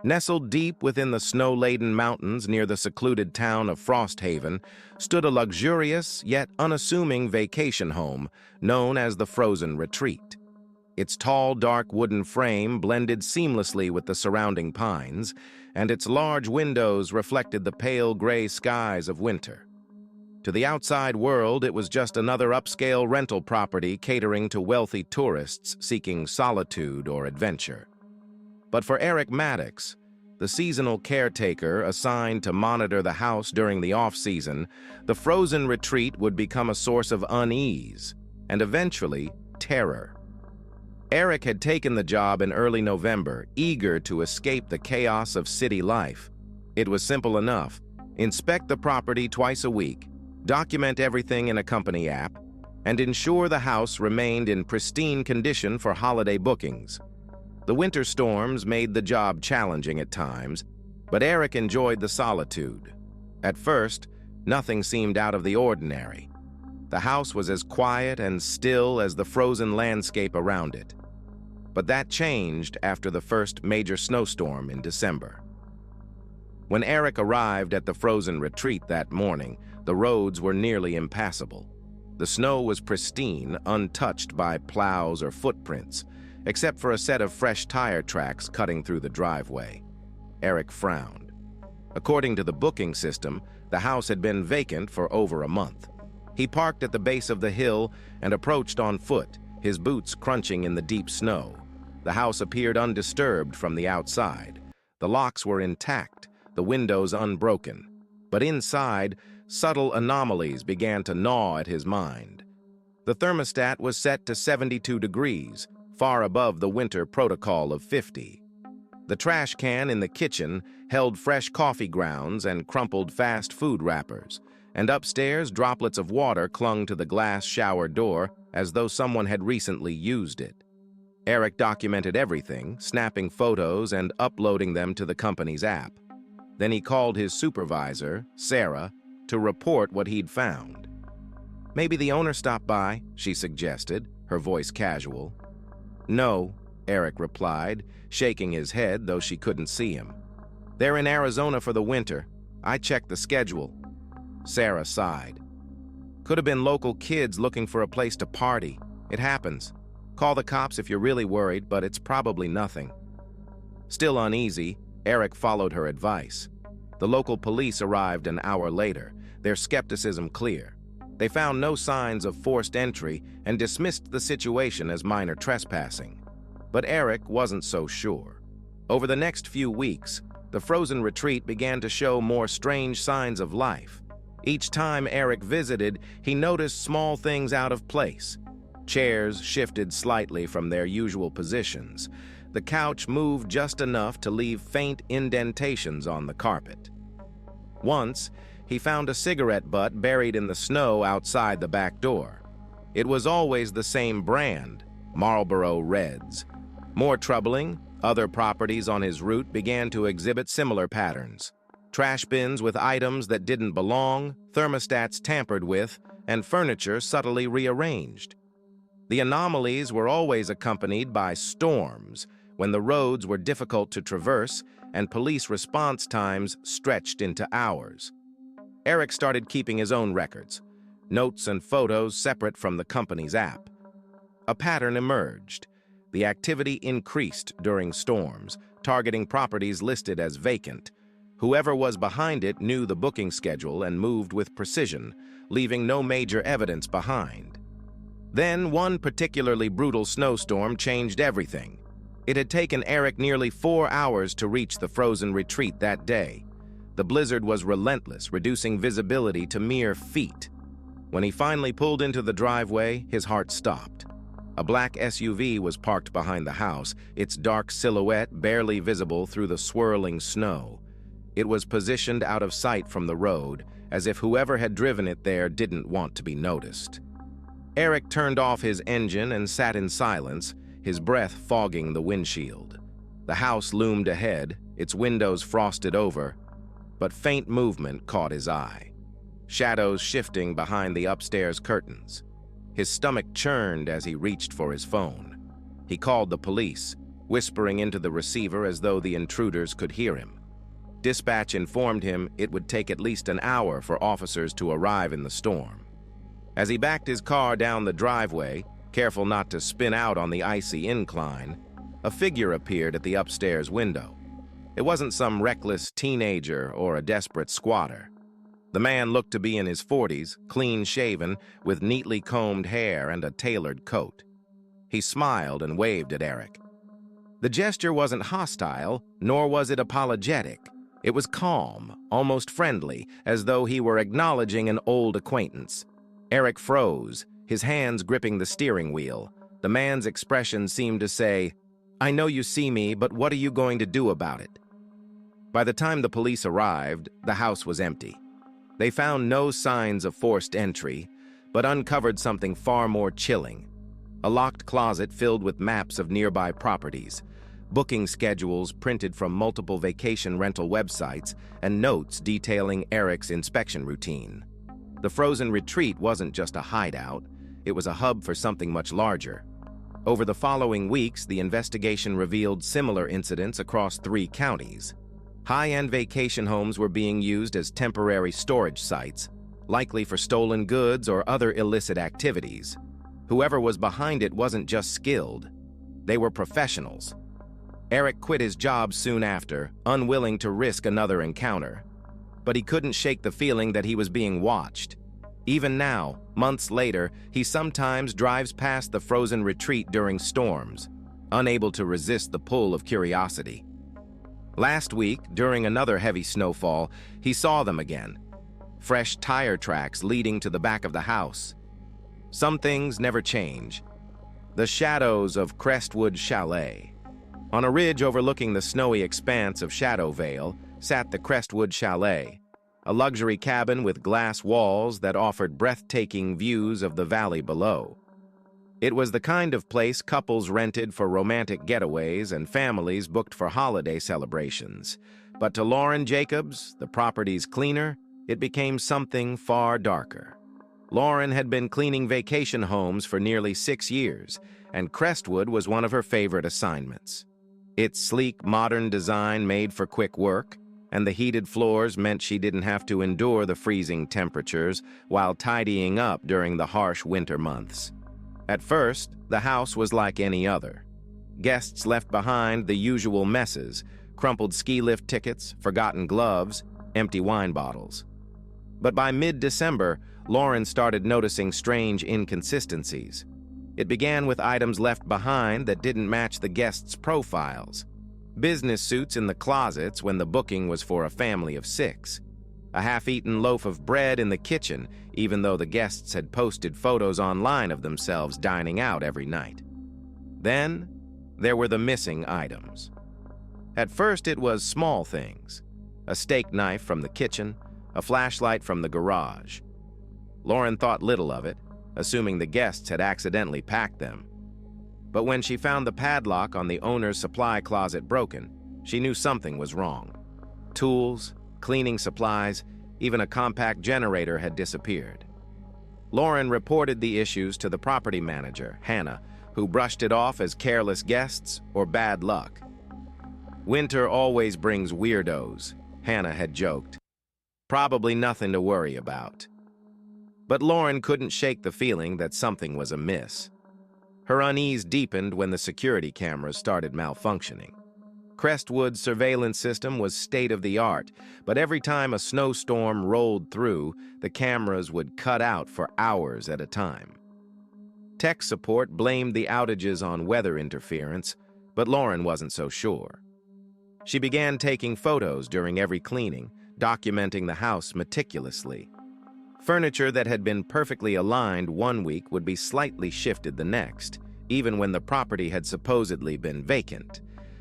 Nestled deep within the snow-laden mountains near the secluded town of Frosthaven stood a luxurious yet unassuming vacation home known as the Frozen Retreat. Its tall, dark wooden frame blended seamlessly with the surrounding pines, and its large windows reflected the pale gray skies of winter. To the outside world, it was just another upscale rental property catering to wealthy tourists seeking solitude or adventure. But for Eric Maddox, the seasonal caretaker assigned to monitor the house during the off-season, the Frozen Retreat would become a source of unease and eventually terror. Eric had taken the job in early November, eager to escape the chaos of city life. It was simple enough. Inspect the property twice a week, document everything in a company app, and ensure the house remained in pristine condition for holiday bookings. The winter storms made the job challenging at times, but Eric enjoyed the solitude. At first, nothing seemed out of the ordinary. The house was as quiet and still as the frozen landscape around it. But that changed after the first major snowstorm in December. When Eric arrived at the Frozen Retreat that morning, the roads were nearly impassable. The snow was pristine, untouched by plows or footprints, except for a set of fresh tire tracks cutting through the driveway. Eric frowned. According to the booking system, the house had been vacant for over a month. He parked at the base of the hill and approached on foot, his boots crunching in the deep snow. The house appeared undisturbed from the outside. The locks were intact, the windows unbroken. But inside, subtle anomalies began to gnaw at his mind. The thermostat was set to 72 degrees, far above the winter protocol of 50. The trash can in the kitchen held fresh coffee grounds and crumpled fast food wrappers, and upstairs droplets of water clung to the glass shower door as though someone had recently used it. Eric documented everything, snapping photos and uploading them to the company's app. Then he called his supervisor, Sarah, to report what he'd found. "Maybe the owner stopped by," she suggested, her voice casual. "No," Eric replied, shaking his head though she couldn't see him. "They're in Arizona for the winter. I checked the schedule." Sarah sighed. "Could have been local kids looking for a place to party. It happens. Call the cops if you're really worried, but it's probably nothing." Still uneasy, Eric followed her advice. The local police arrived an hour later, their skepticism clear. They found no signs of forced entry and dismissed the situation as minor trespassing. But Eric wasn't so sure. Over the next few weeks, the Frozen Retreat began to show more strange signs of life. Each time Eric visited, he noticed small things out of place. Chairs shifted slightly from their usual positions. The couch moved just enough to leave faint indentations on the carpet. Once, he found a cigarette butt buried in the snow outside the back door. It was always the same brand, Marlboro Reds. More troubling, other properties on his route began to exhibit similar patterns. Trash bins with items that didn't belong, thermostats tampered with, and furniture subtly rearranged. The anomalies were always accompanied by storms, when the roads were difficult to traverse and police response times stretched into hours. Eric started keeping his own records, notes and photos separate from the company's app. A pattern emerged. The activity increased during storms, targeting properties listed as vacant. Whoever was behind it knew the booking schedule and moved with precision, leaving no major evidence behind. Then one particularly brutal snowstorm changed everything. It had taken Eric nearly 4 hours to reach the Frozen Retreat that day. The blizzard was relentless, reducing visibility to mere feet. When he finally pulled into the driveway, his heart stopped. A black SUV was parked behind the house, its dark silhouette barely visible through the swirling snow. It was positioned out of sight from the road, as if whoever had driven it there didn't want to be noticed. Eric turned off his engine and sat in silence, his breath fogging the windshield. The house loomed ahead, its windows frosted over, but faint movement caught his eye. Shadows shifting behind the upstairs curtains. His stomach churned as he reached for his phone. He called the police. whispering into the receiver as though the intruders could hear him. Dispatch informed him it would take at least an hour for officers to arrive in the storm. As he backed his car down the driveway, careful not to spin out on the icy incline, a figure appeared at the upstairs window. It wasn't some reckless teenager or a desperate squatter. The man looked to be in his 40s, clean-shaven, with neatly combed hair and a tailored coat. He smiled and waved at Eric. The gesture wasn't hostile, nor was it apologetic. It was calm, almost friendly, as though he were acknowledging an old acquaintance. Eric froze, his hands gripping the steering wheel. The man's expression seemed to say, "I know you see me, but what are you going to do about it?" By the time the police arrived, the house was empty. They found no signs of forced entry, but uncovered something far more chilling. A locked closet filled with maps of nearby properties, booking schedules printed from multiple vacation rental websites, and notes detailing Eric's inspection routine. The frozen retreat wasn't just a hideout, it was a hub for something much larger. Over the following weeks, the investigation revealed similar incidents across 3 counties. High-end vacation homes were being used as temporary storage sites, likely for stolen goods or other illicit activities. Whoever was behind it wasn't just skilled, they were professionals. Eric quit his job soon after, unwilling to risk another encounter. But he couldn't shake the feeling that he was being watched. Even now, months later, he sometimes drives past the frozen retreat during storms, unable to resist the pull of curiosity. Last week, during another heavy snowfall, he saw them again. Fresh tire tracks leading to the back of the house. Some things never change. The shadows of Crestwood Chalet. On a ridge overlooking the snowy expanse of Shadow Vale sat the Crestwood Chalet, a luxury cabin with glass walls that offered breathtaking views of the valley below. It was the kind of place couples rented for romantic getaways and families booked for holiday celebrations. But to Lauren Jacobs, the property's cleaner, it became something far darker. Lauren had been cleaning vacation homes for nearly 6 years, and Crestwood was one of her favorite assignments. Its sleek, modern design made for quick work, and the heated floors meant she didn't have to endure the freezing temperatures while tidying up during the harsh winter months. At first, the house was like any other. Guests left behind the usual messes: crumpled ski lift tickets, forgotten gloves, empty wine bottles. But by mid-December, Lauren started noticing strange inconsistencies. It began with items left behind that didn't match the guests' profiles. Business suits in the closets when the booking was for a family of 6. A half-eaten loaf of bread in the kitchen, even though the guests had posted photos online of themselves dining out every night. Then, there were the missing items. At first, it was small things: a steak knife from the kitchen, a flashlight from the garage. Lauren thought little of it, assuming the guests had accidentally packed them. But when she found the padlock on the owner's supply closet broken, she knew something was wrong. Tools, cleaning supplies, even a compact generator had disappeared. Lauren reported the issues to the property manager, Hannah, who brushed it off as careless guests or bad luck. "Winter always brings weirdos," Hannah had joked. "Probably nothing to worry about." But Lauren couldn't shake the feeling that something was amiss. Her unease deepened when the security cameras started malfunctioning. Crestwood's surveillance system was state-of-the-art, but every time a snowstorm rolled through, the cameras would cut out for hours at a time. Tech support blamed the outages on weather interference, but Lauren wasn't so sure. She began taking photos during every cleaning, documenting the house meticulously. Furniture that had been perfectly aligned one week would be slightly shifted the next, even when the property had supposedly been vacant.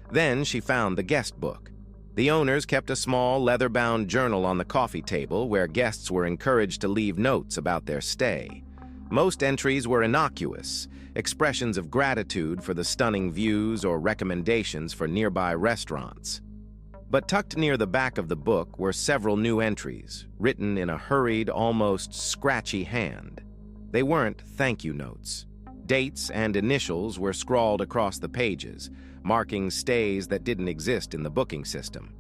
Then she found the guest book. The owners kept a small, leather-bound journal on the coffee table where guests were encouraged to leave notes about their stay. Most entries were innocuous, expressions of gratitude for the stunning views or recommendations for nearby restaurants. But tucked near the back of the book were several new entries, written in a hurried, almost scratchy hand. They weren't thank you notes. Dates and initials were scrawled across the pages, marking stays that didn't exist in the booking system.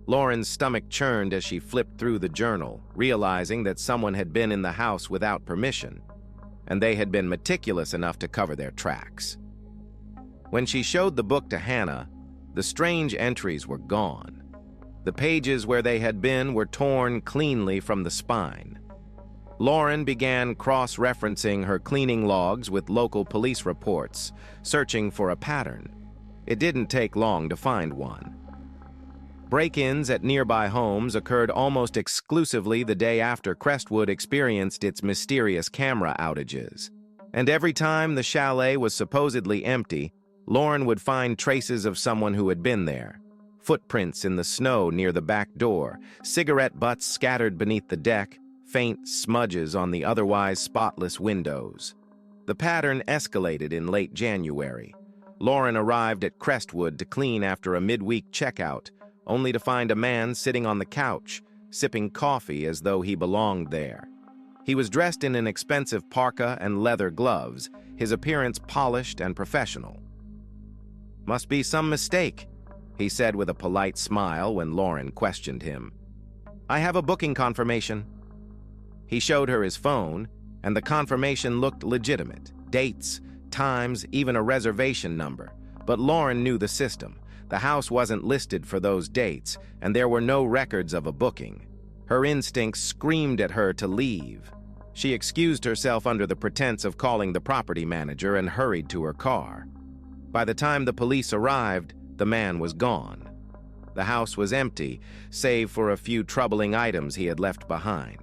Lauren's stomach churned as she flipped through the journal, realizing that someone had been in the house without permission, and they had been meticulous enough to cover their tracks. When she showed the book to Hannah, the strange entries were gone. The pages where they had been were torn cleanly from the spine. Lauren began cross-referencing her cleaning logs with local police reports, searching for a pattern. It didn't take long to find one. Break-ins at nearby homes occurred almost exclusively the day after Crestwood experienced its mysterious camera outages. And every time the chalet was supposedly empty, Lauren would find traces of someone who had been there. Footprints in the snow near the back door, cigarette butts scattered beneath the deck, faint smudges on the otherwise spotless windows. The pattern escalated in late January. Lauren arrived at Crestwood to clean after a midweek checkout, only to find a man sitting on the couch, sipping coffee as though he belonged there. He was dressed in an expensive parka and leather gloves, his appearance polished and professional. "Must be some mistake," he said with a polite smile when Lauren questioned him. "I have a booking confirmation." He showed her his phone, and the confirmation looked legitimate. Dates, times, even a reservation number. But Lauren knew the system. The house wasn't listed for those dates, and there were no records of a booking. Her instincts screamed at her to leave. She excused herself under the pretense of calling the property manager and hurried to her car. By the time the police arrived, the man was gone. The house was empty, save for a few troubling items he had left behind.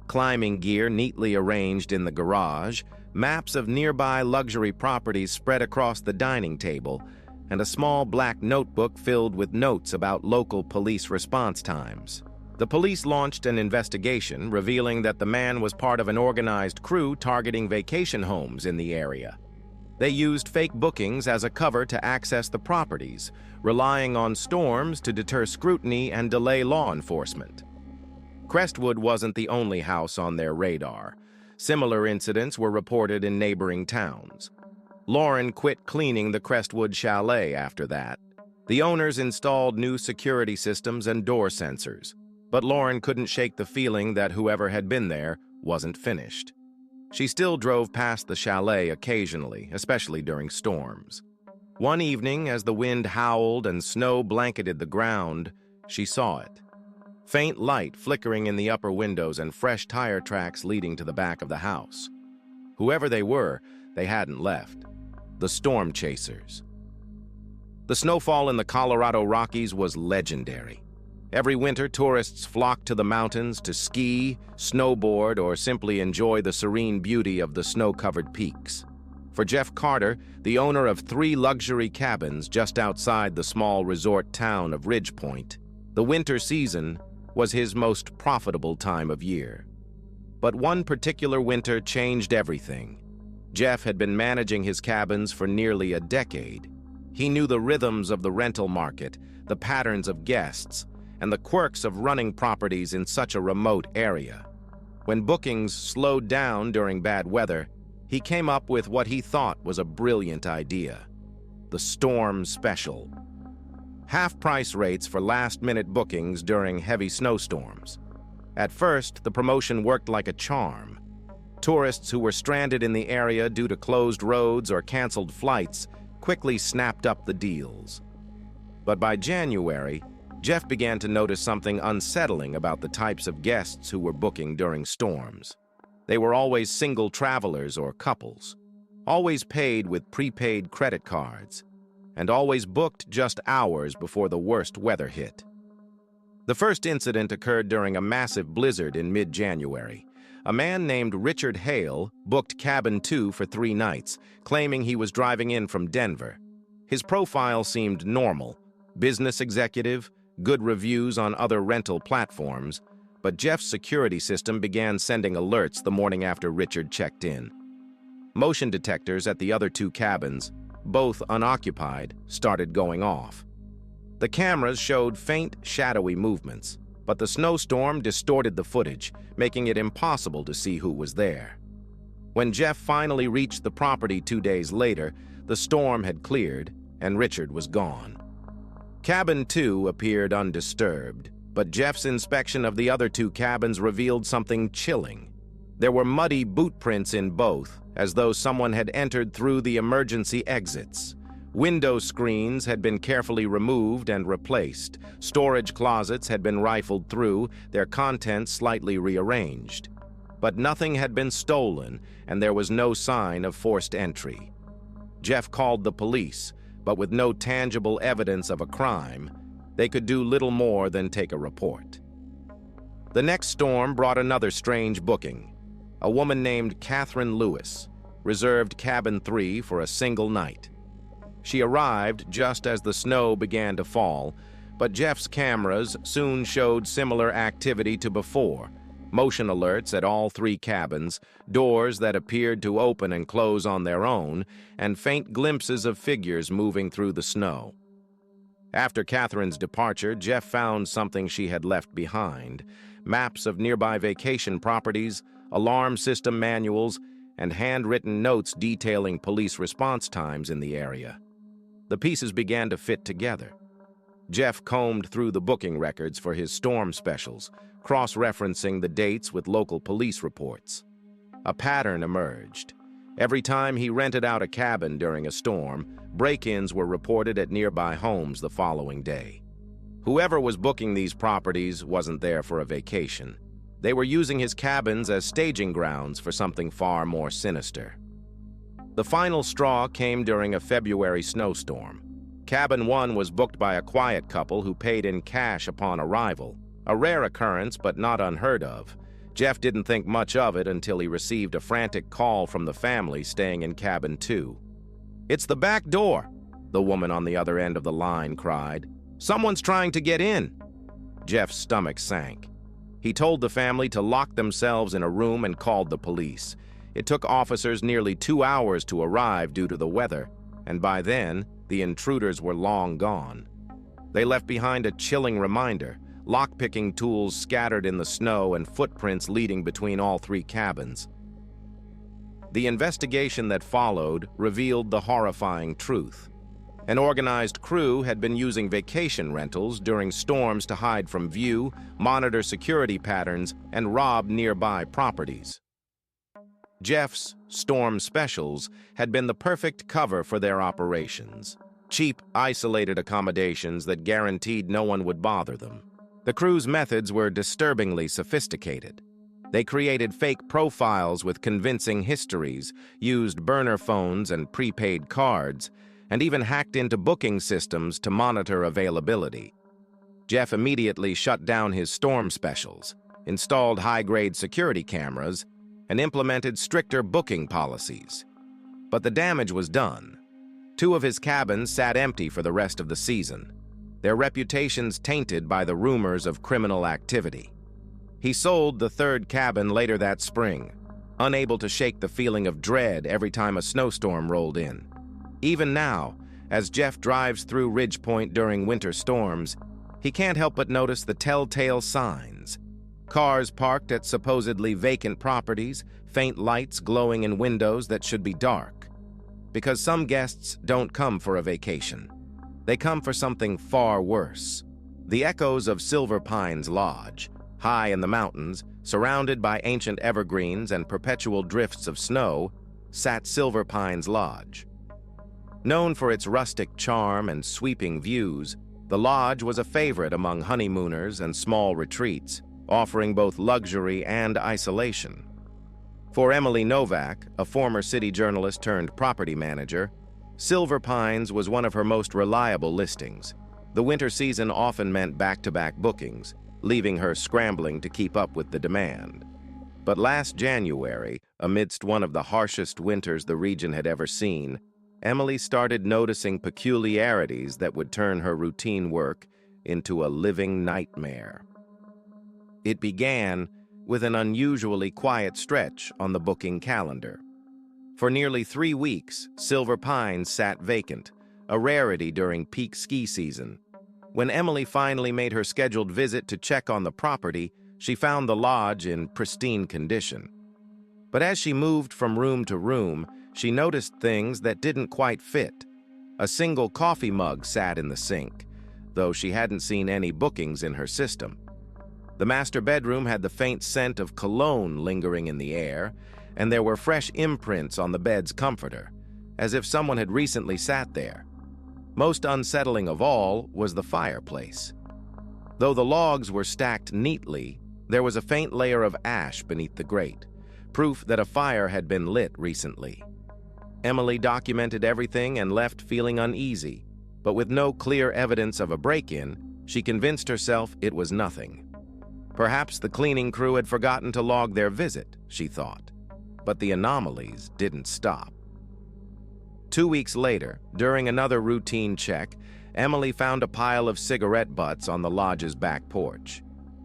Climbing gear neatly arranged in the garage, maps of nearby luxury properties spread across the dining table, and a small black notebook filled with notes about local police response times. The police launched an investigation, revealing that the man was part of an organized crew targeting vacation homes in the area. They used fake bookings as a cover to access the properties, relying on storms to deter scrutiny and delay law enforcement. Crestwood wasn't the only house on their radar. Similar incidents were reported in neighboring towns. Lauren quit cleaning the Crestwood chalet after that. The owners installed new security systems and door sensors, but Lauren couldn't shake the feeling that whoever had been there wasn't finished. She still drove past the chalet occasionally, especially during storms. One evening, as the wind howled and snow blanketed the ground, she saw it. Faint light flickering in the upper windows and fresh tire tracks leading to the back of the house. Whoever they were, they hadn't left. The storm chasers. The snowfall in the Colorado Rockies was legendary. Every winter, tourists flocked to the mountains to ski, snowboard, or simply enjoy the serene beauty of the snow-covered peaks. For Jeff Carter, the owner of 3 luxury cabins just outside the small resort town of Ridge Point, the winter season was his most profitable time of year. But one particular winter changed everything. Jeff had been managing his cabins for nearly a decade. He knew the rhythms of the rental market, the patterns of guests, and the quirks of running properties in such a remote area. When bookings slowed down during bad weather, he came up with what he thought was a brilliant idea: the Storm Special. Half-price rates for last-minute bookings during heavy snowstorms. At first, the promotion worked like a charm. Tourists who were stranded in the area due to closed roads or canceled flights quickly snapped up the deals. But by January, Jeff began to notice something unsettling about the types of guests who were booking during storms. They were always single travelers or couples, always paid with prepaid credit cards, and always booked just hours before the worst weather hit. The first incident occurred during a massive blizzard in mid-January. A man named Richard Hale booked Cabin 2 for 3 nights, claiming he was driving in from Denver. His profile seemed normal: business executive, good reviews on other rental platforms, but Jeff's security system began sending alerts the morning after Richard checked in. Motion detectors at the other 2 cabins, both unoccupied, started going off. The cameras showed faint, shadowy movements, but the snowstorm distorted the footage, making it impossible to see who was there. When Jeff finally reached the property 2 days later, the storm had cleared and Richard was gone. Cabin 2 appeared undisturbed, but Jeff's inspection of the other 2 cabins revealed something chilling. There were muddy boot prints in both, as though someone had entered through the emergency exits. Window screens had been carefully removed and replaced. Storage closets had been rifled through, their contents slightly rearranged. But nothing had been stolen, and there was no sign of forced entry. Jeff called the police, but with no tangible evidence of a crime, they could do little more than take a report. The next storm brought another strange booking. A woman named Catherine Lewis reserved cabin 3 for a single night. She arrived just as the snow began to fall, but Jeff's cameras soon showed similar activity to before. Motion alerts at all 3 cabins, doors that appeared to open and close on their own, and faint glimpses of figures moving through the snow. After Catherine's departure, Jeff found something she had left behind: maps of nearby vacation properties, alarm system manuals, and handwritten notes detailing police response times in the area. The pieces began to fit together. Jeff combed through the booking records for his storm specials, cross-referencing the dates with local police reports. A pattern emerged. Every time he rented out a cabin during a storm, break-ins were reported at nearby homes the following day. Whoever was booking these properties wasn't there for a vacation. They were using his cabins as staging grounds for something far more sinister. The final straw came during a February snowstorm. Cabin 1 was booked by a quiet couple who paid in cash upon arrival, a rare occurrence but not unheard of. Jeff didn't think much of it until he received a frantic call from the family staying in cabin 2. "It's the back door," the woman on the other end of the line cried. "Someone's trying to get in." Jeff's stomach sank. He told the family to lock themselves in a room and called the police. It took officers nearly 2 hours to arrive due to the weather, and by then, the intruders were long gone. They left behind a chilling reminder: lockpicking tools scattered in the snow and footprints leading between all 3 cabins. The investigation that followed revealed the horrifying truth. An organized crew had been using vacation rentals during storms to hide from view, monitor security patterns, and rob nearby properties. Jeff's storm specials had been the perfect cover for their operations. Cheap, isolated accommodations that guaranteed no one would bother them. The crew's methods were disturbingly sophisticated. They created fake profiles with convincing histories, used burner phones and prepaid cards, and even hacked into booking systems to monitor availability. Jeff immediately shut down his storm specials, installed high-grade security cameras, and implemented stricter booking policies. But the damage was done. 2 of his cabins sat empty for the rest of the season, their reputations tainted by the rumors of criminal activity. He sold the 3rd cabin later that spring, unable to shake the feeling of dread every time a snowstorm rolled in. Even now, as Jeff drives through Ridge Point during winter storms, he can't help but notice the telltale signs. Cars parked at supposedly vacant properties, faint lights glowing in windows that should be dark. Because some guests don't come for a vacation. They come for something far worse. The echoes of Silver Pines Lodge, high in the mountains, surrounded by ancient evergreens and perpetual drifts of snow, sat Silver Pines Lodge. Known for its rustic charm and sweeping views, the lodge was a favorite among honeymooners and small retreats, offering both luxury and isolation. For Emily Novak, a former city journalist turned property manager, Silver Pines was one of her most reliable listings. The winter season often meant back-to-back bookings, leaving her scrambling to keep up with the demand. But last January, amidst one of the harshest winters the region had ever seen, Emily started noticing peculiarities that would turn her routine work into a living nightmare. It began with an unusually quiet stretch on the booking calendar. For nearly 3 weeks, Silver Pines sat vacant, a rarity during peak ski season. When Emily finally made her scheduled visit to check on the property, she found the lodge in pristine condition. But as she moved from room to room, she noticed things that didn't quite fit. A single coffee mug sat in the sink, though she hadn't seen any bookings in her system. The master bedroom had the faint scent of cologne lingering in the air, and there were fresh imprints on the bed's comforter, as if someone had recently sat there. Most unsettling of all was the fireplace. Though the logs were stacked neatly, there was a faint layer of ash beneath the grate, proof that a fire had been lit recently. Emily documented everything and left feeling uneasy, but with no clear evidence of a break-in, she convinced herself it was nothing. Perhaps the cleaning crew had forgotten to log their visit, she thought. But the anomalies didn't stop. 2 weeks later, during another routine check, Emily found a pile of cigarette butts on the lodge's back porch.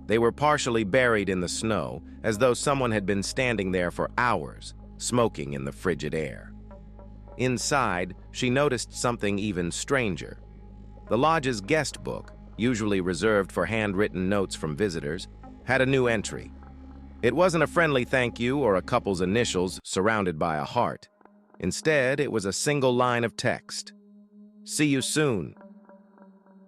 They were partially buried in the snow, as though someone had been standing there for hours, smoking in the frigid air. Inside, she noticed something even stranger. The lodge's guest book, usually reserved for handwritten notes from visitors, had a new entry. It wasn't a friendly thank you or a couple's initials surrounded by a heart. Instead, it was a single line of text. "See you soon."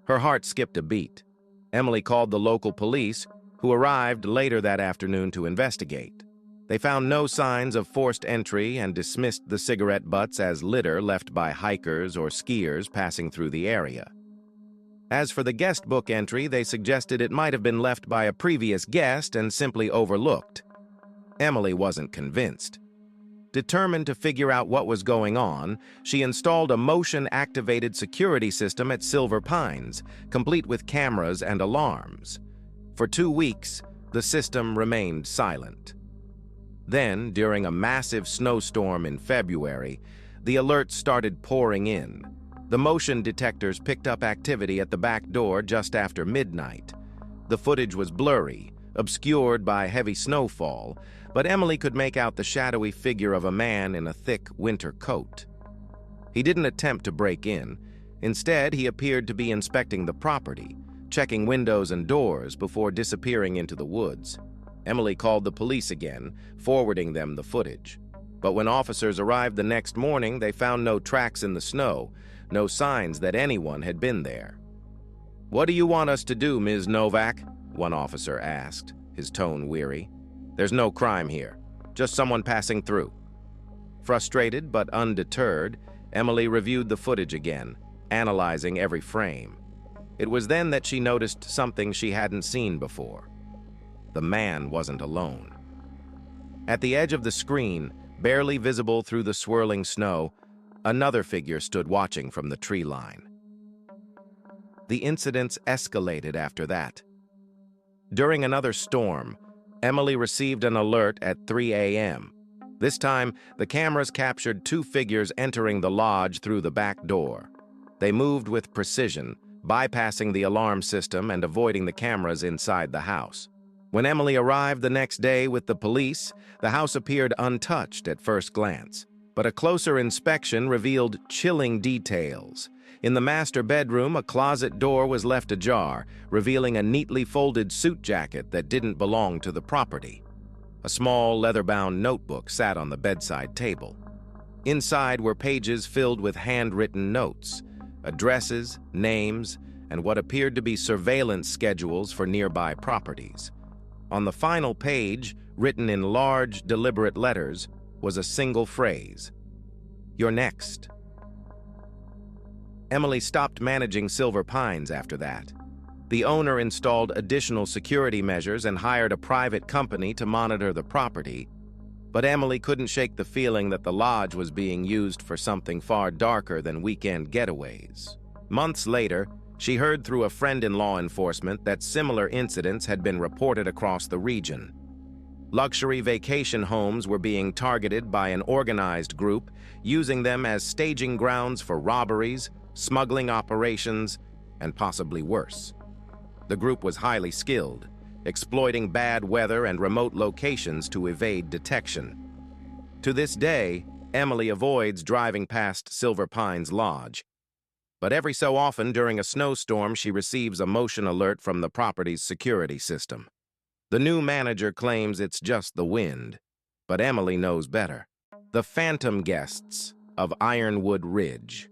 Her heart skipped a beat. Emily called the local police, who arrived later that afternoon to investigate. They found no signs of forced entry and dismissed the cigarette butts as litter left by hikers or skiers passing through the area. As for the guest book entry, they suggested it might have been left by a previous guest and simply overlooked. Emily wasn't convinced. Determined to figure out what was going on, she installed a motion-activated security system at Silver Pines, complete with cameras and alarms. For 2 weeks, the system remained silent. Then, during a massive snowstorm in February, the alerts started pouring in. The motion detectors picked up activity at the back door just after midnight. The footage was blurry, obscured by heavy snowfall, but Emily could make out the shadowy figure of a man in a thick winter coat. He didn't attempt to break in. Instead, he appeared to be inspecting the property, checking windows and doors before disappearing into the woods. Emily called the police again, forwarding them the footage. But when officers arrived the next morning, they found no tracks in the snow, no signs that anyone had been there. "What do you want us to do, Ms. Novak?" one officer asked, his tone weary. "There's no crime here, just someone passing through." Frustrated but undeterred, Emily reviewed the footage again, analyzing every frame. It was then that she noticed something she hadn't seen before. The man wasn't alone. At the edge of the screen, barely visible through the swirling snow, another figure stood watching from the tree line. The incidents escalated after that. During another storm, Emily received an alert at 3 a.m. This time, the cameras captured 2 figures entering the lodge through the back door. They moved with precision, bypassing the alarm system and avoiding the cameras inside the house. When Emily arrived the next day with the police, the house appeared untouched at first glance. But a closer inspection revealed chilling details. In the master bedroom, a closet door was left ajar, revealing a neatly folded suit jacket that didn't belong to the property. A small leather-bound notebook sat on the bedside table. Inside were pages filled with handwritten notes, addresses, names, and what appeared to be surveillance schedules for nearby properties. On the final page, written in large, deliberate letters, was a single phrase: "You're next." Emily stopped managing Silver Pines after that. The owner installed additional security measures and hired a private company to monitor the property, but Emily couldn't shake the feeling that the lodge was being used for something far darker than weekend getaways. Months later, she heard through a friend in law enforcement that similar incidents had been reported across the region. Luxury vacation homes were being targeted by an organized group, using them as staging grounds for robberies, smuggling operations, and possibly worse. The group was highly skilled, exploiting bad weather and remote locations to evade detection. To this day, Emily avoids driving past Silver Pines Lodge. But every so often during a snowstorm, she receives a motion alert from the property's security system. The new manager claims it's just the wind. But Emily knows better. The Phantom Guests of Ironwood Ridge.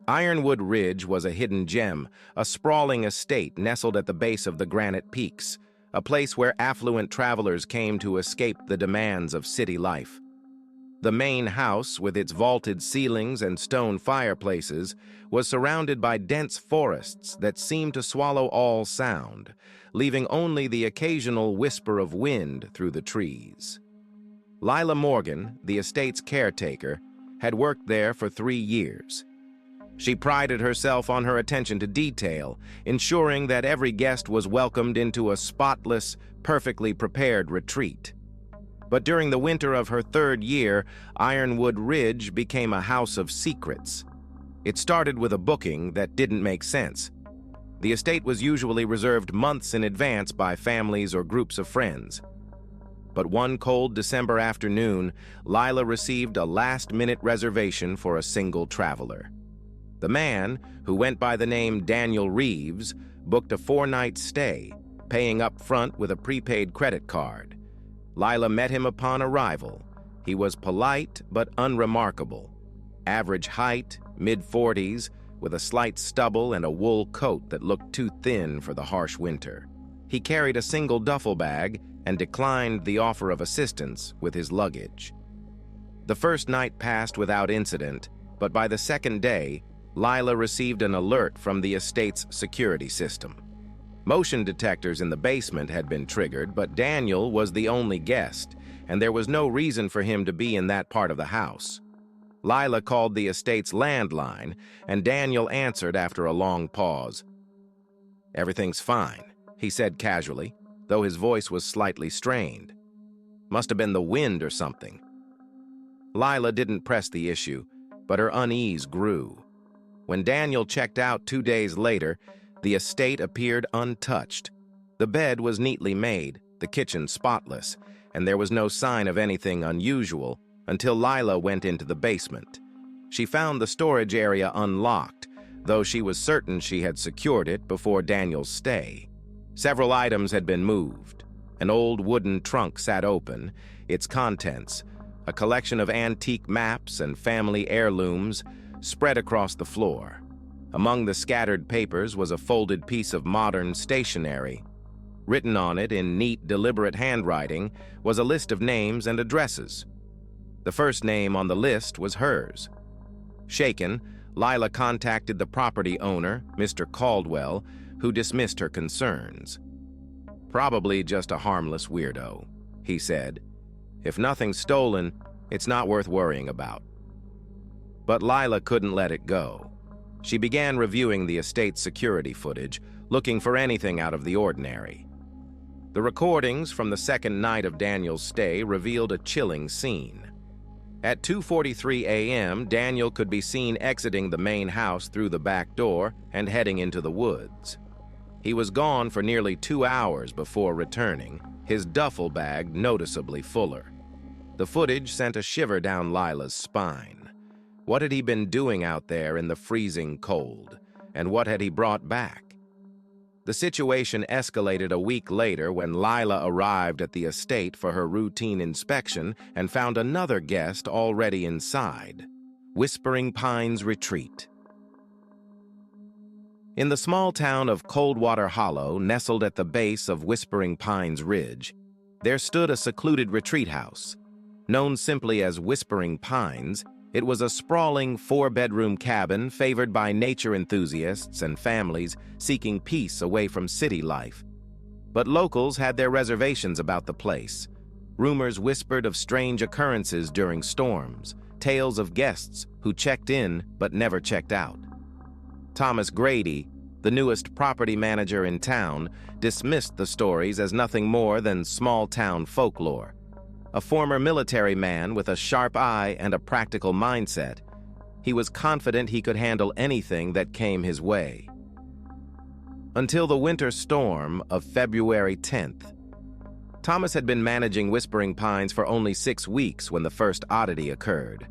Ironwood Ridge was a hidden gem, a sprawling estate nestled at the base of the granite peaks, a place where affluent travelers came to escape the demands of city life. The main house, with its vaulted ceilings and stone fireplaces, was surrounded by dense forests that seemed to swallow all sound, leaving only the occasional whisper of wind through the trees. Lila Morgan, the estate's caretaker, had worked there for 3 years. She prided herself on her attention to detail, ensuring that every guest was welcomed into a spotless, perfectly prepared retreat. But during the winter of her 3rd year, Ironwood Ridge became a house of secrets. It started with a booking that didn't make sense. The estate was usually reserved months in advance by families or groups of friends. But one cold December afternoon, Lila received a last-minute reservation for a single traveler. The man, who went by the name Daniel Reeves, booked a 4-night stay, paying up front with a prepaid credit card. Lila met him upon arrival. He was polite but unremarkable. Average height, mid-40s, with a slight stubble and a wool coat that looked too thin for the harsh winter. He carried a single duffel bag and declined the offer of assistance with his luggage. The first night passed without incident, but by the second day, Lila received an alert from the estate's security system. Motion detectors in the basement had been triggered, but Daniel was the only guest, and there was no reason for him to be in that part of the house. Lila called the estate's landline, and Daniel answered after a long pause. "Everything's fine," he said casually, though his voice was slightly strained. "Must have been the wind or something." Lila didn't press the issue, but her unease grew. When Daniel checked out 2 days later, the estate appeared untouched. The bed was neatly made, the kitchen spotless, and there was no sign of anything unusual until Lila went into the basement. She found the storage area unlocked, though she was certain she had secured it before Daniel's stay. Several items had been moved. An old wooden trunk sat open, its contents, a collection of antique maps and family heirlooms, spread across the floor. Among the scattered papers was a folded piece of modern stationery. Written on it in neat, deliberate handwriting was a list of names and addresses. The first name on the list was hers. Shaken, Lila contacted the property owner, Mr. Caldwell, who dismissed her concerns. "Probably just a harmless weirdo," he said. "If nothing's stolen, it's not worth worrying about." But Lila couldn't let it go. She began reviewing the estate's security footage, looking for anything out of the ordinary. The recordings from the second night of Daniel's stay revealed a chilling scene. At 2:43 a.m., Daniel could be seen exiting the main house through the back door and heading into the woods. He was gone for nearly 2 hours before returning, his duffel bag noticeably fuller. The footage sent a shiver down Lila's spine. What had he been doing out there in the freezing cold, and what had he brought back? The situation escalated a week later when Lila arrived at the estate for her routine inspection and found another guest already inside, Whispering Pines Retreat. In the small town of Coldwater Hollow, nestled at the base of Whispering Pines Ridge, there stood a secluded retreat house. Known simply as Whispering Pines, it was a sprawling 4-bedroom cabin favored by nature enthusiasts and families seeking peace away from city life. But locals had their reservations about the place. Rumors whispered of strange occurrences during storms, tales of guests who checked in but never checked out. Thomas Grady, the newest property manager in town, dismissed the stories as nothing more than small-town folklore. A former military man with a sharp eye and a practical mindset, he was confident he could handle anything that came his way. Until the winter storm of February 10th. Thomas had been managing Whispering Pines for only 6 weeks when the first oddity occurred.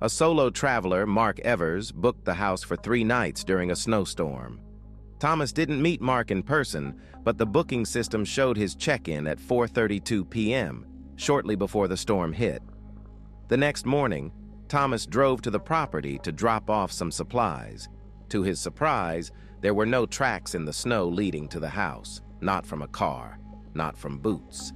A solo traveler, Mark Evers, booked the house for 3 nights during a snowstorm. Thomas didn't meet Mark in person, but the booking system showed his check-in at 4:32 p.m., shortly before the storm hit. The next morning, Thomas drove to the property to drop off some supplies. To his surprise, there were no tracks in the snow leading to the house, not from a car, not from boots.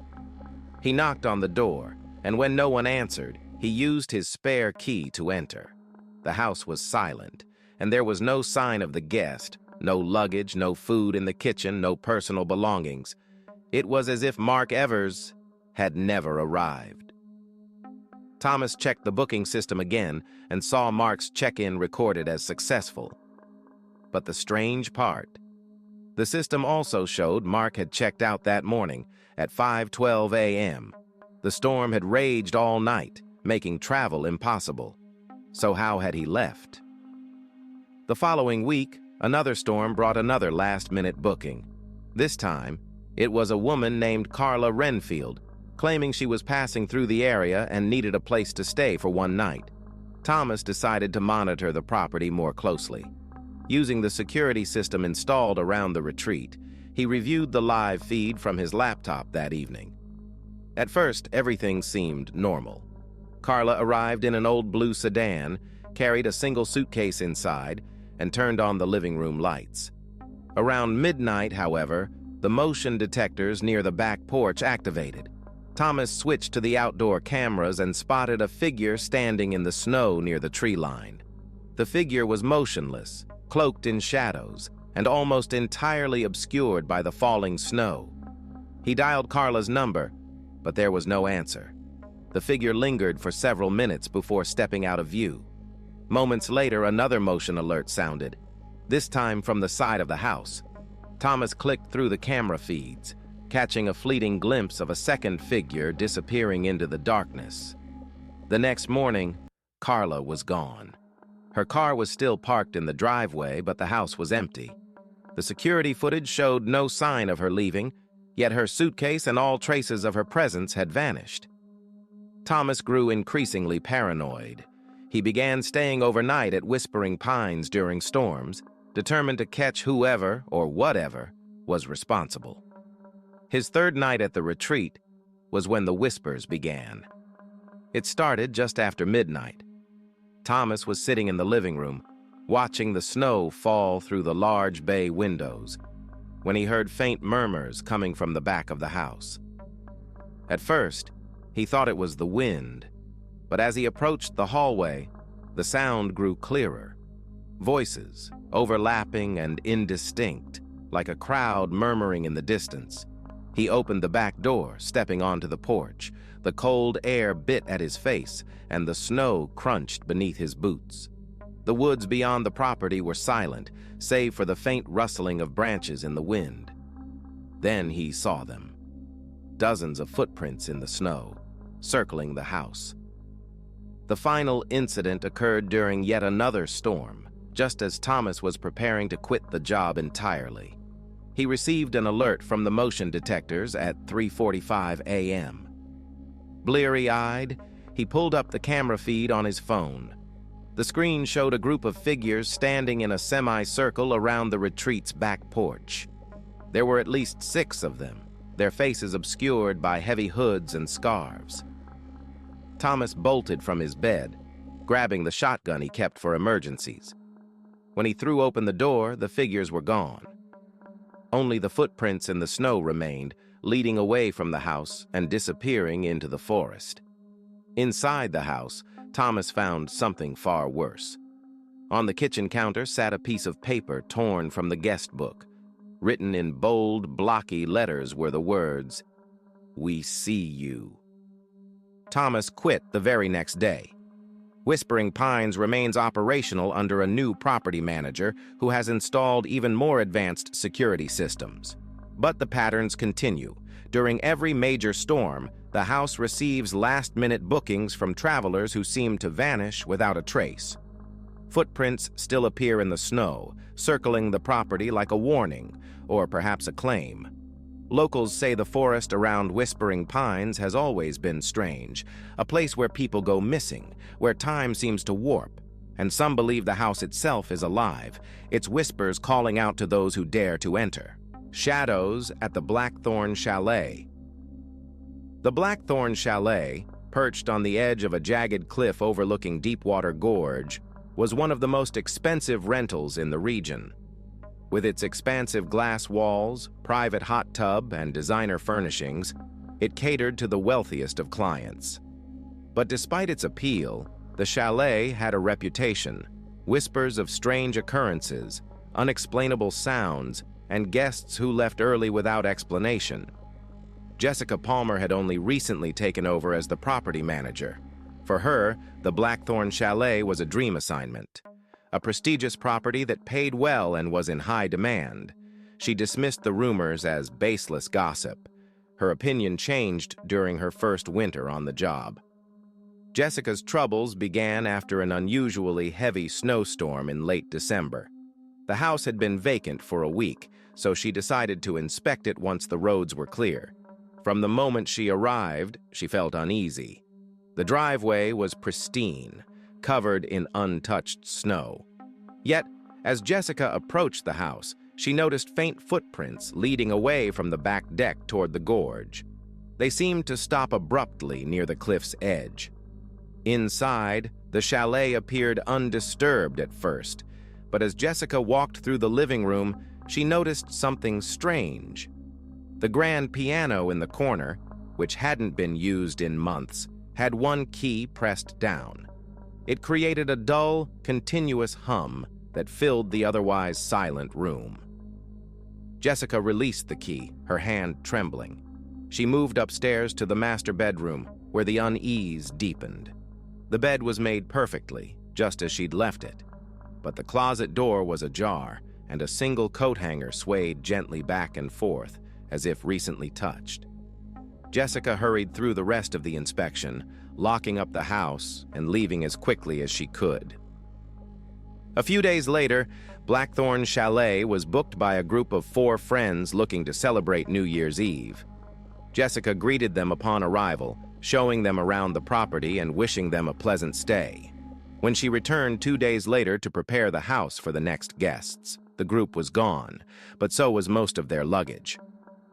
He knocked on the door, and when no one answered, he used his spare key to enter. The house was silent, and there was no sign of the guest, no luggage, no food in the kitchen, no personal belongings. It was as if Mark Evers had never arrived. Thomas checked the booking system again and saw Mark's check-in recorded as successful. But the strange part, the system also showed Mark had checked out that morning at 5:12 a.m. The storm had raged all night, making travel impossible. So how had he left? The following week, another storm brought another last-minute booking. This time, it was a woman named Carla Renfield, claiming she was passing through the area and needed a place to stay for one night. Thomas decided to monitor the property more closely. Using the security system installed around the retreat, he reviewed the live feed from his laptop that evening. At first, everything seemed normal. Carla arrived in an old blue sedan, carried a single suitcase inside, and turned on the living room lights. Around midnight, however, the motion detectors near the back porch activated. Thomas switched to the outdoor cameras and spotted a figure standing in the snow near the tree line. The figure was motionless, cloaked in shadows, and almost entirely obscured by the falling snow. He dialed Carla's number, but there was no answer. The figure lingered for several minutes before stepping out of view. Moments later, another motion alert sounded, this time from the side of the house. Thomas clicked through the camera feeds, catching a fleeting glimpse of a second figure disappearing into the darkness. The next morning, Carla was gone. Her car was still parked in the driveway, but the house was empty. The security footage showed no sign of her leaving, yet her suitcase and all traces of her presence had vanished. Thomas grew increasingly paranoid. He began staying overnight at Whispering Pines during storms, determined to catch whoever or whatever was responsible. His third night at the retreat was when the whispers began. It started just after midnight. Thomas was sitting in the living room, watching the snow fall through the large bay windows, when he heard faint murmurs coming from the back of the house. At first, he thought it was the wind, but as he approached the hallway, the sound grew clearer. Voices, overlapping and indistinct, like a crowd murmuring in the distance. He opened the back door, stepping onto the porch. The cold air bit at his face, and the snow crunched beneath his boots. The woods beyond the property were silent, save for the faint rustling of branches in the wind. Then he saw them. Dozens of footprints in the snow, circling the house. The final incident occurred during yet another storm, just as Thomas was preparing to quit the job entirely. He received an alert from the motion detectors at 3:45 a.m. Bleary-eyed, he pulled up the camera feed on his phone. The screen showed a group of figures standing in a semicircle around the retreat's back porch. There were at least 6 of them, their faces obscured by heavy hoods and scarves. Thomas bolted from his bed, grabbing the shotgun he kept for emergencies. When he threw open the door, the figures were gone. Only the footprints in the snow remained, leading away from the house and disappearing into the forest. Inside the house, Thomas found something far worse. On the kitchen counter sat a piece of paper torn from the guest book. Written in bold, blocky letters were the words, "We see you." Thomas quit the very next day. Whispering Pines remains operational under a new property manager who has installed even more advanced security systems. But the patterns continue. During every major storm, the house receives last-minute bookings from travelers who seem to vanish without a trace. Footprints still appear in the snow, circling the property like a warning, or perhaps a claim. Locals say the forest around Whispering Pines has always been strange, a place where people go missing, where time seems to warp, and some believe the house itself is alive, its whispers calling out to those who dare to enter. Shadows at the Blackthorn Chalet. The Blackthorn Chalet, perched on the edge of a jagged cliff overlooking Deepwater Gorge, was one of the most expensive rentals in the region. With its expansive glass walls, private hot tub, and designer furnishings, it catered to the wealthiest of clients. But despite its appeal, the chalet had a reputation: whispers of strange occurrences, unexplainable sounds, and guests who left early without explanation. Jessica Palmer had only recently taken over as the property manager. For her, the Blackthorn Chalet was a dream assignment, a prestigious property that paid well and was in high demand. She dismissed the rumors as baseless gossip. Her opinion changed during her first winter on the job. Jessica's troubles began after an unusually heavy snowstorm in late December. The house had been vacant for a week, so she decided to inspect it once the roads were clear. From the moment she arrived, she felt uneasy. The driveway was pristine, covered in untouched snow. Yet, as Jessica approached the house, she noticed faint footprints leading away from the back deck toward the gorge. They seemed to stop abruptly near the cliff's edge. Inside, the chalet appeared undisturbed at first, but as Jessica walked through the living room, she noticed something strange. The grand piano in the corner, which hadn't been used in months, had one key pressed down. It created a dull, continuous hum that filled the otherwise silent room. Jessica released the key, her hand trembling. She moved upstairs to the master bedroom, where the unease deepened. The bed was made perfectly, just as she'd left it. But the closet door was ajar, and a single coat hanger swayed gently back and forth, as if recently touched. Jessica hurried through the rest of the inspection, locking up the house and leaving as quickly as she could. A few days later, Blackthorn Chalet was booked by a group of 4 friends looking to celebrate New Year's Eve. Jessica greeted them upon arrival, showing them around the property and wishing them a pleasant stay. When she returned 2 days later to prepare the house for the next guests, the group was gone, but so was most of their luggage.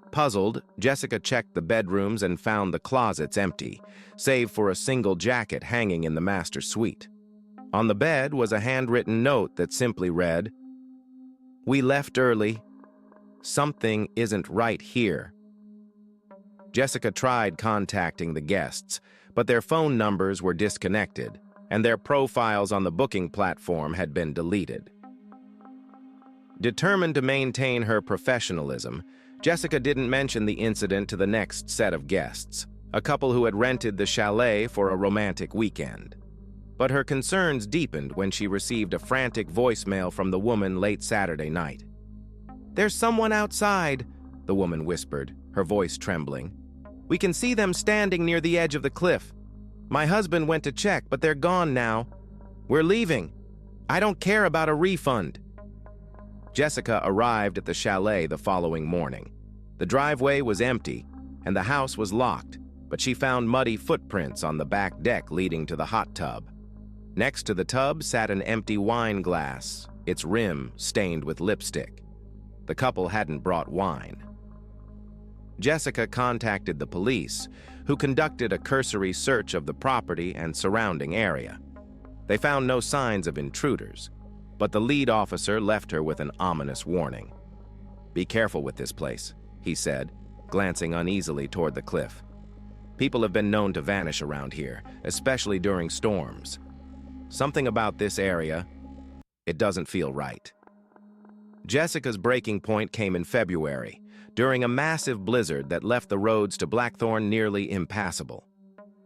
Puzzled, Jessica checked the bedrooms and found the closets empty, save for a single jacket hanging in the master suite. On the bed was a handwritten note that simply read, "We left early. Something isn't right here." Jessica tried contacting the guests, but their phone numbers were disconnected, and their profiles on the booking platform had been deleted. Determined to maintain her professionalism, Jessica didn't mention the incident to the next set of guests, a couple who had rented the chalet for a romantic weekend. But her concerns deepened when she received a frantic voicemail from the woman late Saturday night. "There's someone outside," the woman whispered, her voice trembling. "We can see them standing near the edge of the cliff. My husband went to check, but they're gone now. We're leaving. I don't care about a refund." Jessica arrived at the chalet the following morning. The driveway was empty, and the house was locked, but she found muddy footprints on the back deck leading to the hot tub. Next to the tub sat an empty wine glass, its rim stained with lipstick. The couple hadn't brought wine. Jessica contacted the police, who conducted a cursory search of the property and surrounding area. They found no signs of intruders, but the lead officer left her with an ominous warning. "Be careful with this place," he said, glancing uneasily toward the cliff. "People have been known to vanish around here, especially during storms. Something about this area, it doesn't feel right." Jessica's breaking point came in February, during a massive blizzard that left the roads to Blackthorn nearly impassable.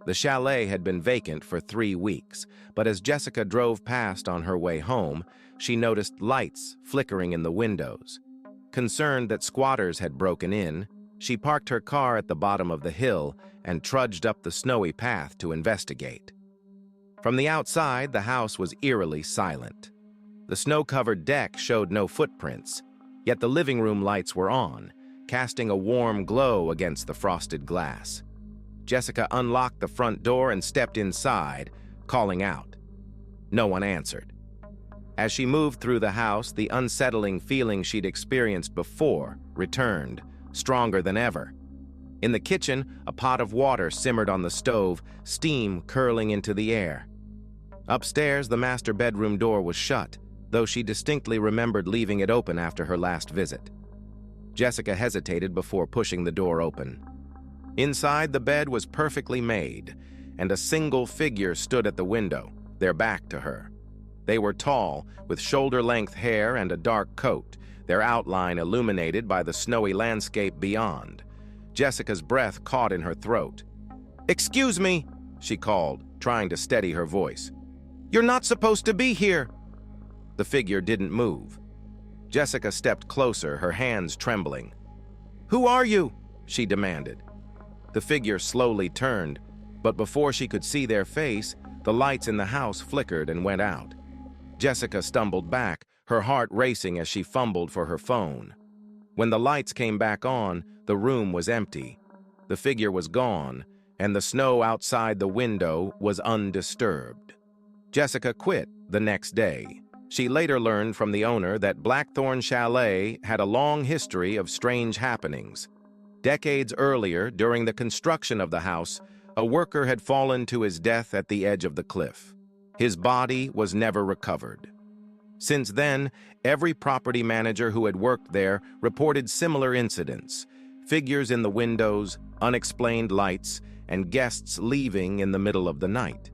The chalet had been vacant for 3 weeks, but as Jessica drove past on her way home, she noticed lights flickering in the windows. Concerned that squatters had broken in, she parked her car at the bottom of the hill and trudged up the snowy path to investigate. From the outside, the house was eerily silent. The snow-covered deck showed no footprints, yet the living room lights were on, casting a warm glow against the frosted glass. Jessica unlocked the front door and stepped inside, calling out. No one answered. As she moved through the house, the unsettling feeling she'd experienced before returned, stronger than ever. In the kitchen, a pot of water simmered on the stove, steam curling into the air. Upstairs, the master bedroom door was shut, though she distinctly remembered leaving it open after her last visit. Jessica hesitated before pushing the door open. Inside, the bed was perfectly made, and a single figure stood at the window, their back to her. They were tall, with shoulder-length hair and a dark coat, their outline illuminated by the snowy landscape beyond. Jessica's breath caught in her throat. "Excuse me," she called, trying to steady her voice. "You're not supposed to be here." The figure didn't move. Jessica stepped closer, her hands trembling. "Who are you?" she demanded. The figure slowly turned, but before she could see their face, the lights in the house flickered and went out. Jessica stumbled back, her heart racing as she fumbled for her phone. When the lights came back on, the room was empty. The figure was gone, and the snow outside the window was undisturbed. Jessica quit the next day. She later learned from the owner that Blackthorn Chalet had a long history of strange happenings. Decades earlier, during the construction of the house, a worker had fallen to his death at the edge of the cliff. His body was never recovered. Since then, every property manager who had worked there reported similar incidents: figures in the windows, unexplained lights, and guests leaving in the middle of the night.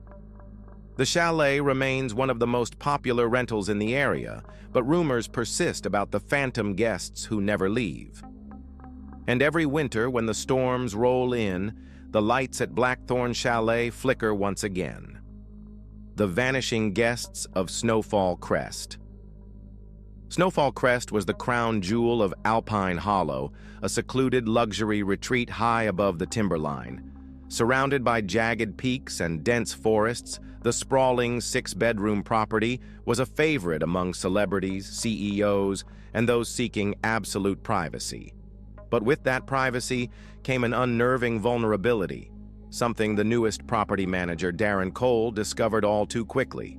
The chalet remains one of the most popular rentals in the area, but rumors persist about the phantom guests who never leave. And every winter, when the storms roll in, the lights at Blackthorn Chalet flicker once again. The vanishing guests of Snowfall Crest. Snowfall Crest was the crown jewel of Alpine Hollow, a secluded luxury retreat high above the timberline. Surrounded by jagged peaks and dense forests, the sprawling six-bedroom property was a favorite among celebrities, CEOs, and those seeking absolute privacy. But with that privacy came an unnerving vulnerability, something the newest property manager, Darren Cole, discovered all too quickly.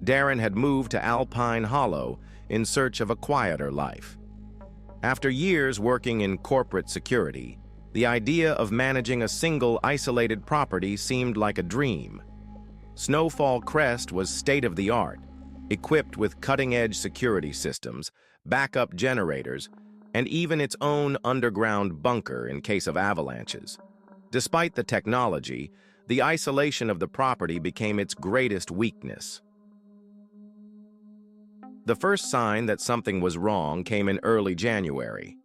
Darren had moved to Alpine Hollow in search of a quieter life. After years working in corporate security, the idea of managing a single isolated property seemed like a dream. Snowfall Crest was state-of-the-art, equipped with cutting-edge security systems, backup generators, and even its own underground bunker in case of avalanches. Despite the technology, the isolation of the property became its greatest weakness. The first sign that something was wrong came in early January.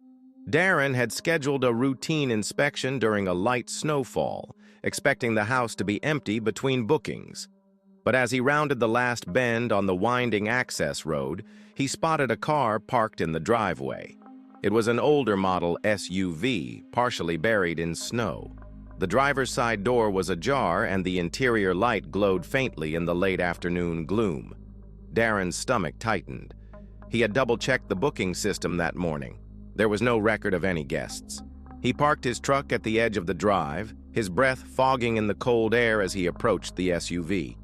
Darren had scheduled a routine inspection during a light snowfall, expecting the house to be empty between bookings. But as he rounded the last bend on the winding access road, he spotted a car parked in the driveway. It was an older model SUV, partially buried in snow. The driver's side door was ajar and the interior light glowed faintly in the late afternoon gloom. Darren's stomach tightened. He had double-checked the booking system that morning. There was no record of any guests. He parked his truck at the edge of the drive, his breath fogging in the cold air as he approached the SUV.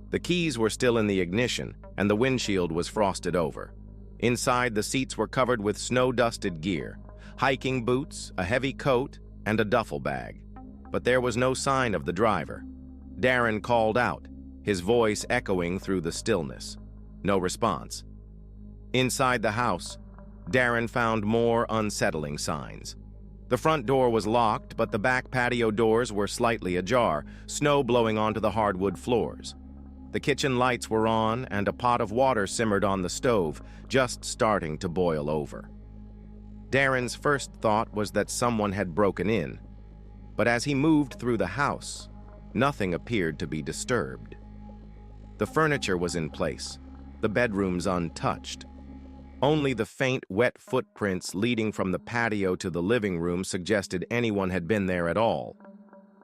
The keys were still in the ignition, and the windshield was frosted over. Inside, the seats were covered with snow-dusted gear, hiking boots, a heavy coat, and a duffel bag. But there was no sign of the driver. Darren called out, his voice echoing through the stillness. No response. Inside the house, Darren found more unsettling signs. The front door was locked, but the back patio doors were slightly ajar, snow blowing onto the hardwood floors. The kitchen lights were on, and a pot of water simmered on the stove, just starting to boil over. Darren's first thought was that someone had broken in, but as he moved through the house, nothing appeared to be disturbed. The furniture was in place, the bedrooms untouched. Only the faint, wet footprints leading from the patio to the living room suggested anyone had been there at all.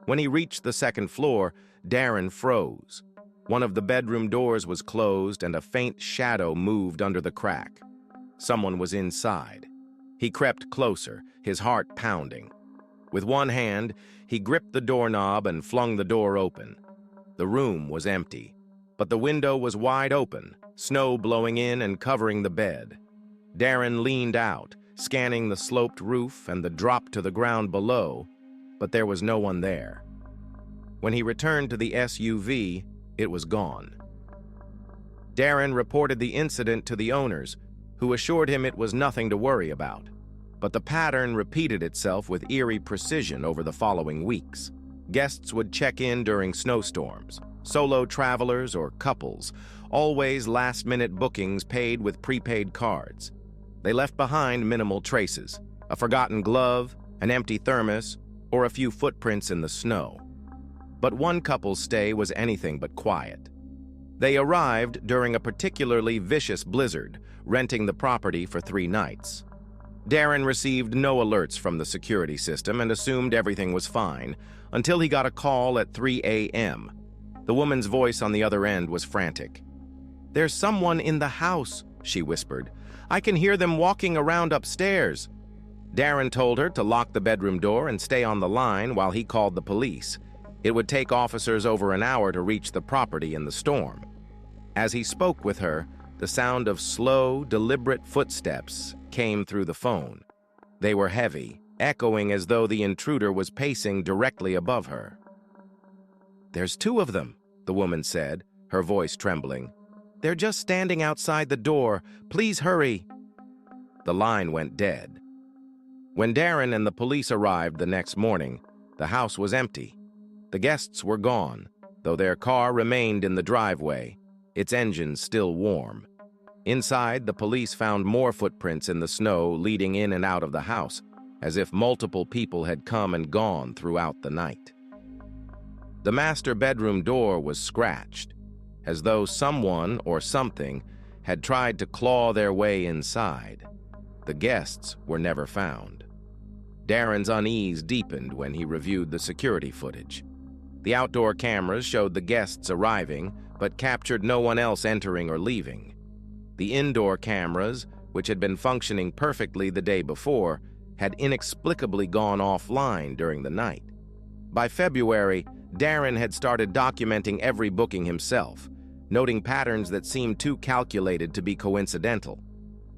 When he reached the second floor, Darren froze. One of the bedroom doors was closed and a faint shadow moved under the crack. Someone was inside. He crept closer, his heart pounding. With one hand, he gripped the doorknob and flung the door open. The room was empty, but the window was wide open, snow blowing in and covering the bed. Darren leaned out, scanning the sloped roof and the drop to the ground below. but there was no one there. When he returned to the SUV, it was gone. Darren reported the incident to the owners, who assured him it was nothing to worry about. But the pattern repeated itself with eerie precision over the following weeks. Guests would check in during snowstorms, solo travelers or couples, always last-minute bookings paid with prepaid cards. They left behind minimal traces, a forgotten glove, an empty thermos, or a few footprints in the snow. But one couple's stay was anything but quiet. They arrived during a particularly vicious blizzard, renting the property for 3 nights. Darren received no alerts from the security system and assumed everything was fine, until he got a call at 3 a.m. The woman's voice on the other end was frantic. "There's someone in the house," she whispered. "I can hear them walking around upstairs." Darren told her to lock the bedroom door and stay on the line while he called the police. It would take officers over an hour to reach the property in the storm. As he spoke with her, the sound of slow, deliberate footsteps came through the phone. They were heavy, echoing as though the intruder was pacing directly above her. "There's 2 of them," the woman said, her voice trembling. "They're just standing outside the door. Please hurry." The line went dead. When Darren and the police arrived the next morning, the house was empty. The guests were gone, though their car remained in the driveway, its engine still warm. Inside, the police found more footprints in the snow leading in and out of the house, as if multiple people had come and gone throughout the night. The master bedroom door was scratched, as though someone or something had tried to claw their way inside. The guests were never found. Darren's unease deepened when he reviewed the security footage. The outdoor cameras showed the guests arriving, but captured no one else entering or leaving. The indoor cameras, which had been functioning perfectly the day before, had inexplicably gone offline during the night. By February, Darren had started documenting every booking himself, noting patterns that seemed too calculated to be coincidental.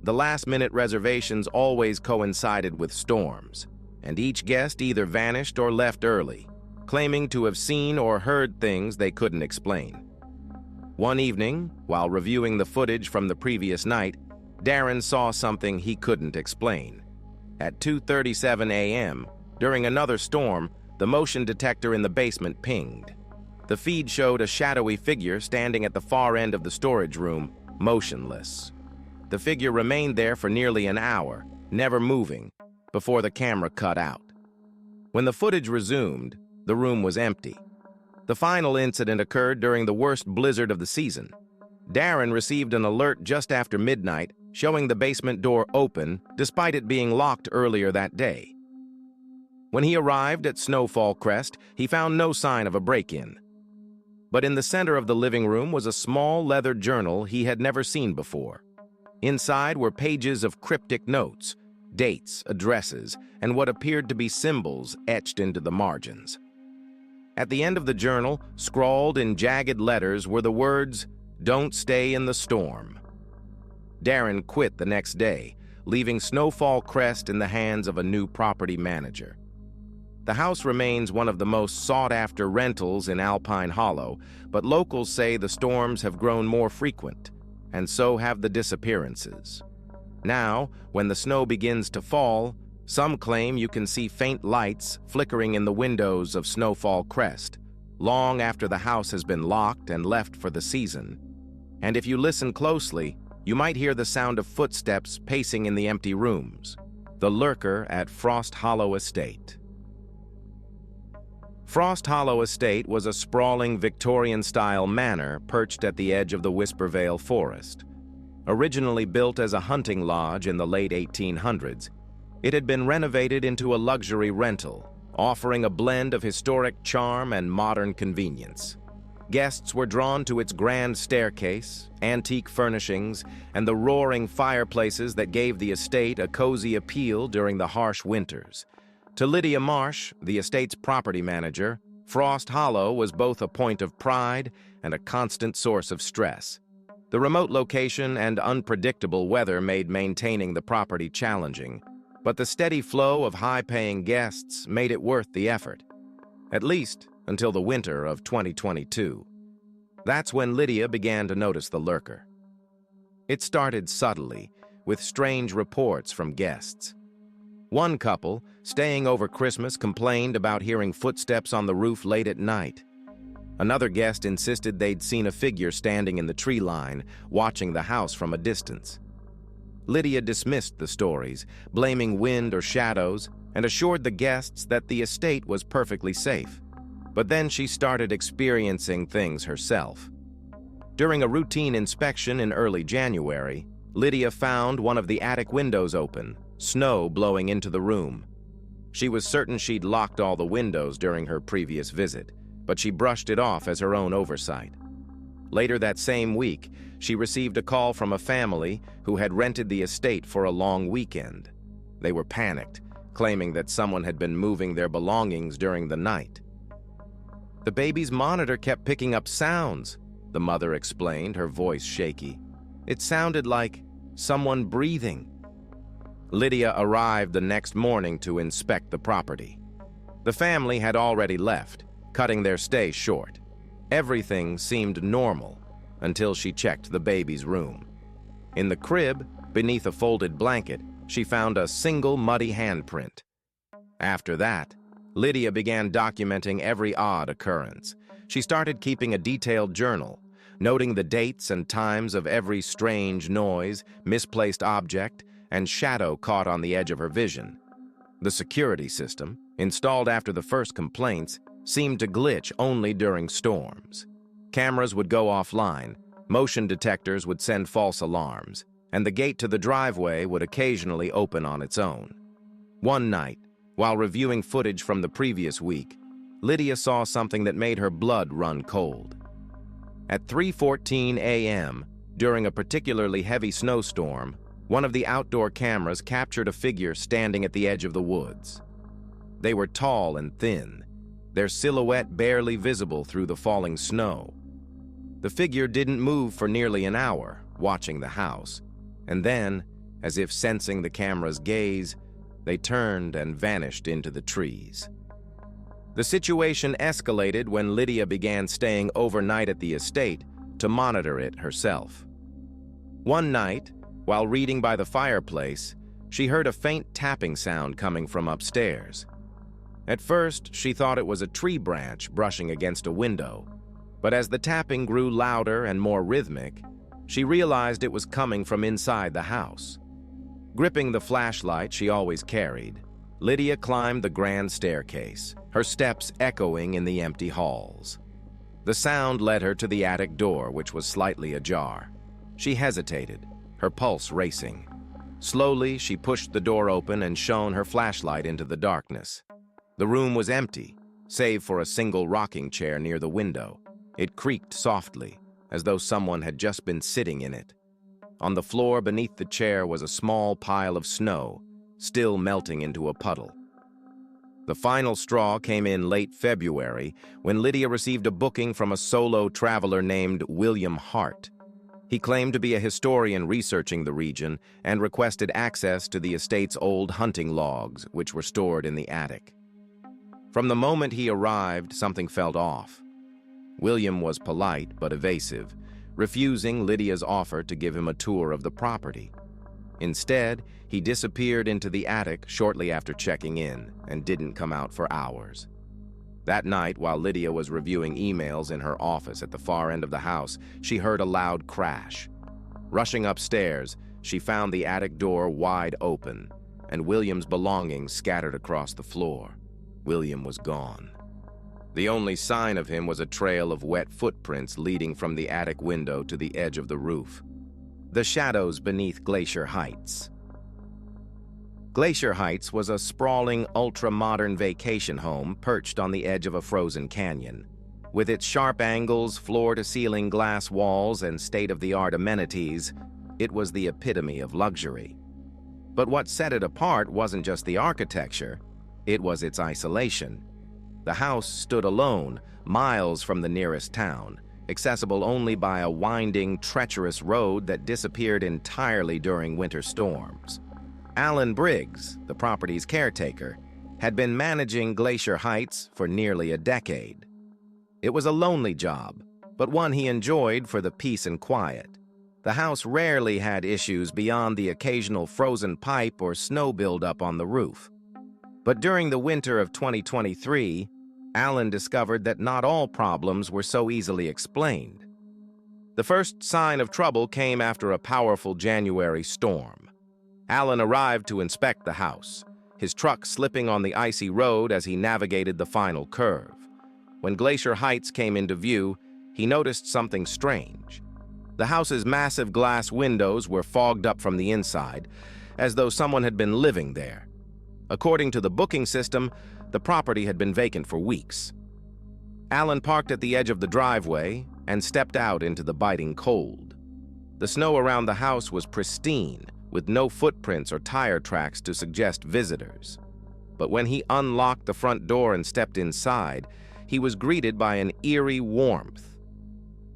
The last-minute reservations always coincided with storms, and each guest either vanished or left early, claiming to have seen or heard things they couldn't explain. One evening, while reviewing the footage from the previous night, Darren saw something he couldn't explain. At 2:37 a.m., during another storm, the motion detector in the basement pinged. The feed showed a shadowy figure standing at the far end of the storage room, motionless. The figure remained there for nearly an hour, never moving, before the camera cut out. When the footage resumed, the room was empty. The final incident occurred during the worst blizzard of the season. Darren received an alert just after midnight showing the basement door open despite it being locked earlier that day. When he arrived at Snowfall Crest, he found no sign of a break-in. But in the center of the living room was a small leather journal he had never seen before. Inside were pages of cryptic notes, dates, addresses, and what appeared to be symbols etched into the margins. At the end of the journal, scrawled in jagged letters, were the words, "Don't stay in the storm." Darren quit the next day, leaving Snowfall Crest in the hands of a new property manager. The house remains one of the most sought-after rentals in Alpine Hollow, but locals say the storms have grown more frequent, and so have the disappearances. Now, when the snow begins to fall, some claim you can see faint lights flickering in the windows of Snowfall Crest, long after the house has been locked and left for the season. And if you listen closely, you might hear the sound of footsteps pacing in the empty rooms. The lurker at Frost Hollow Estate. Frost Hollow Estate was a sprawling Victorian-style manor perched at the edge of the Whispervale Forest. Originally built as a hunting lodge in the late 1800s, it had been renovated into a luxury rental, offering a blend of historic charm and modern convenience. Guests were drawn to its grand staircase, antique furnishings, and the roaring fireplaces that gave the estate a cozy appeal during the harsh winters. To Lydia Marsh, the estate's property manager, Frost Hollow was both a point of pride and a constant source of stress. The remote location and unpredictable weather made maintaining the property challenging, But the steady flow of high-paying guests made it worth the effort, at least until the winter of 2022. That's when Lydia began to notice the lurker. It started subtly, with strange reports from guests. One couple, staying over Christmas, complained about hearing footsteps on the roof late at night. Another guest insisted they'd seen a figure standing in the tree line, watching the house from a distance. Lydia dismissed the stories, blaming wind or shadows, and assured the guests that the estate was perfectly safe. But then she started experiencing things herself. During a routine inspection in early January, Lydia found one of the attic windows open, snow blowing into the room. She was certain she'd locked all the windows during her previous visit, but she brushed it off as her own oversight. Later that same week, she received a call from a family who had rented the estate for a long weekend. They were panicked, claiming that someone had been moving their belongings during the night. "The baby's monitor kept picking up sounds," the mother explained, her voice shaky. "It sounded like someone breathing." Lydia arrived the next morning to inspect the property. The family had already left, cutting their stay short. Everything seemed normal until she checked the baby's room. In the crib, beneath a folded blanket, she found a single muddy handprint. After that, Lydia began documenting every odd occurrence. She started keeping a detailed journal, noting the dates and times of every strange noise, misplaced object, and shadow caught on the edge of her vision. The security system, installed after the first complaints, seemed to glitch only during storms. Cameras would go offline, motion detectors would send false alarms, and the gate to the driveway would occasionally open on its own. One night, while reviewing footage from the previous week, Lydia saw something that made her blood run cold. At 3:14 a.m., during a particularly heavy snowstorm, one of the outdoor cameras captured a figure standing at the edge of the woods. They were tall and thin, their silhouette barely visible through the falling snow. The figure didn't move for nearly an hour, watching the house, and then, as if sensing the camera's gaze, they turned and vanished into the trees. The situation escalated when Lydia began staying overnight at the estate to monitor it herself. One night, while reading by the fireplace, she heard a faint tapping sound coming from upstairs. At first, she thought it was a tree branch brushing against a window, but as the tapping grew louder and more rhythmic, she realized it was coming from inside the house. Gripping the flashlight she always carried, Lydia climbed the grand staircase, her steps echoing in the empty halls. The sound led her to the attic door, which was slightly ajar. She hesitated, her pulse racing. Slowly, she pushed the door open and shone her flashlight into the darkness. The room was empty, save for a single rocking chair near the window. It creaked softly, as though someone had just been sitting in it. On the floor beneath the chair was a small pile of snow, still melting into a puddle. The final straw came in late February when Lydia received a booking from a solo traveler named William Hart. He claimed to be a historian researching the region and requested access to the estate's old hunting logs, which were stored in the attic. From the moment he arrived, something felt off. William was polite but evasive, refusing Lydia's offer to give him a tour of the property. Instead, he disappeared into the attic shortly after checking in and didn't come out for hours. That night, while Lydia was reviewing emails in her office at the far end of the house, she heard a loud crash. Rushing upstairs, she found the attic door wide open and William's belongings scattered across the floor. William was gone. The only sign of him was a trail of wet footprints leading from the attic window to the edge of the roof. The shadows beneath Glacier Heights. Glacier Heights was a sprawling, ultra-modern vacation home perched on the edge of a frozen canyon. With its sharp angles, floor-to-ceiling glass walls, and state-of-the-art amenities, it was the epitome of luxury. But what set it apart wasn't just the architecture, it was its isolation. The house stood alone, miles from the nearest town, accessible only by a winding, treacherous road that disappeared entirely during winter storms. Alan Briggs, the property's caretaker, had been managing Glacier Heights for nearly a decade. It was a lonely job, but one he enjoyed for the peace and quiet. The house rarely had issues beyond the occasional frozen pipe or snow buildup on the roof. But during the winter of 2023, Alan discovered that not all problems were so easily explained. The first sign of trouble came after a powerful January storm. Alan arrived to inspect the house, his truck slipping on the icy road as he navigated the final curve. When Glacier Heights came into view, he noticed something strange. The house's massive glass windows were fogged up from the inside, as though someone had been living there. According to the booking system, the property had been vacant for weeks. Alan parked at the edge of the driveway and stepped out into the biting cold. The snow around the house was pristine, with no footprints or tire tracks to suggest visitors. But when he unlocked the front door and stepped inside, he was greeted by an eerie warmth.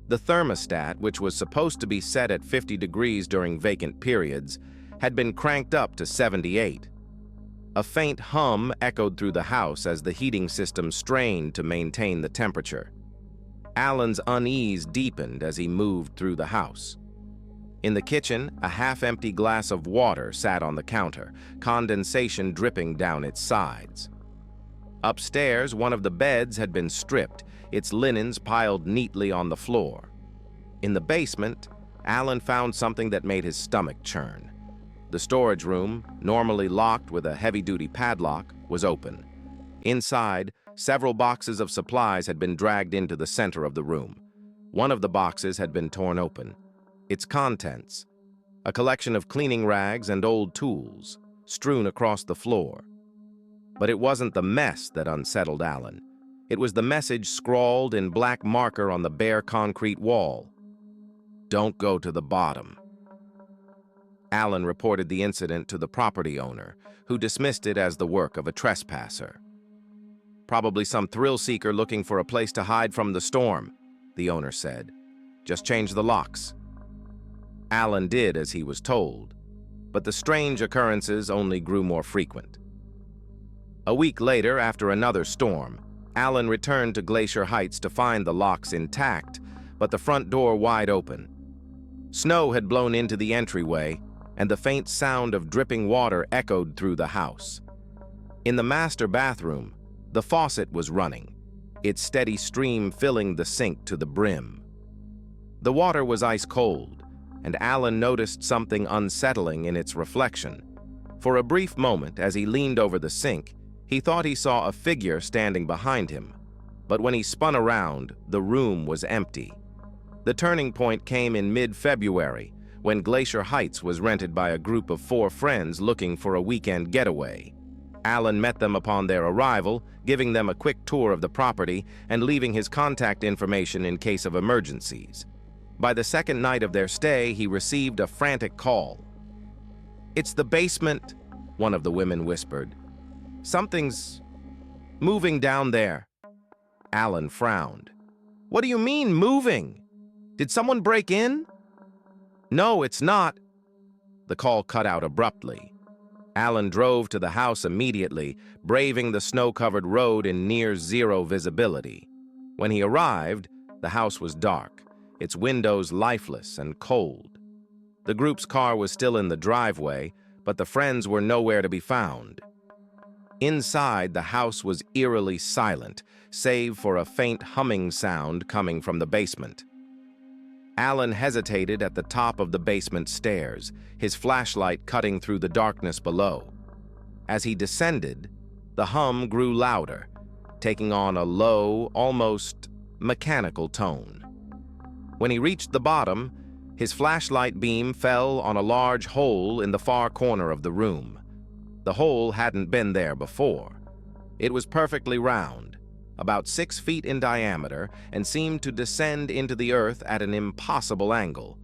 The thermostat, which was supposed to be set at 50 degrees during vacant periods, had been cranked up to 78. A faint hum echoed through the house as the heating system strained to maintain the temperature. Alan's unease deepened as he moved through the house. In the kitchen, a half-empty glass of water sat on the counter, condensation dripping down its sides. Upstairs, one of the beds had been stripped, its linens piled neatly on the floor. In the basement, Alan found something that made his stomach churn. The storage room, normally locked with a heavy-duty padlock, was open. Inside, several boxes of supplies had been dragged into the center of the room. One of the boxes had been torn open. Its contents, a collection of cleaning rags and old tools, strewn across the floor. But it wasn't the mess that unsettled Alan. It was the message scrawled in black marker on the bare concrete wall. "Don't go to the bottom." Alan reported the incident to the property owner, who dismissed it as the work of a trespasser. "Probably some thrill-seeker looking for a place to hide from the storm," the owner said. "Just change the locks." Alan did as he was told, but the strange occurrences only grew more frequent. A week later, after another storm, Alan returned to Glacier Heights to find the locks intact, but the front door wide open. Snow had blown into the entryway, and the faint sound of dripping water echoed through the house. In the master bathroom, the faucet was running, its steady stream filling the sink to the brim. The water was ice cold, and Alan noticed something unsettling in its reflection. For a brief moment, as he leaned over the sink, he thought he saw a figure standing behind him. But when he spun around, the room was empty. The turning point came in mid-February, when Glacier Heights was rented by a group of 4 friends looking for a weekend getaway. Alan met them upon their arrival, giving them a quick tour of the property and leaving his contact information in case of emergencies. By the second night of their stay, he received a frantic call. "It's the basement," one of the women whispered. "Something's moving down there." Alan frowned. "What do you mean, moving? Did someone break in?" "No, it's not." The call cut out abruptly. Alan drove to the house immediately, braving the snow-covered road in near-zero visibility. When he arrived, the house was dark, its windows lifeless and cold. The group's car was still in the driveway, but the friends were nowhere to be found. Inside, the house was eerily silent, save for a faint humming sound coming from the basement. Alan hesitated at the top of the basement stairs, his flashlight cutting through the darkness below. As he descended, the hum grew louder, taking on a low, almost mechanical tone. When he reached the bottom, his flashlight beam fell on a large hole in the far corner of the room. The hole hadn't been there before. It was perfectly round, about 6 feet in diameter, and seemed to descend into the earth at an impossible angle.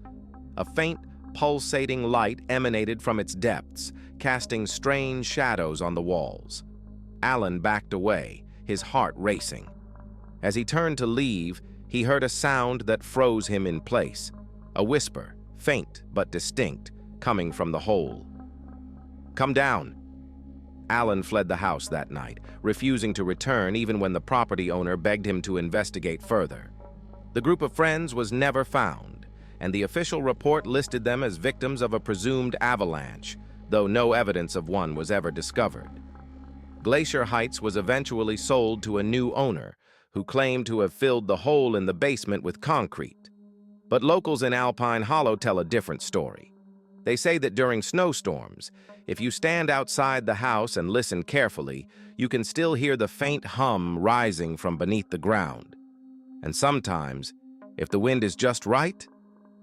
A faint, pulsating light emanated from its depths, casting strange shadows on the walls. Alan backed away, his heart racing. As he turned to leave, he heard a sound that froze him in place, a whisper, faint but distinct, coming from the hole. Come down." Alan fled the house that night, refusing to return even when the property owner begged him to investigate further. The group of friends was never found, and the official report listed them as victims of a presumed avalanche, though no evidence of one was ever discovered. Glacier Heights was eventually sold to a new owner, who claimed to have filled the hole in the basement with concrete. But locals in Alpine Hollow tell a different story. They say that during snowstorms, if you stand outside the house and listen carefully, you can still hear the faint hum rising from beneath the ground. And sometimes, if the wind is just right,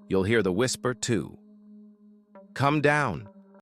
you'll hear the whisper too. "Come down."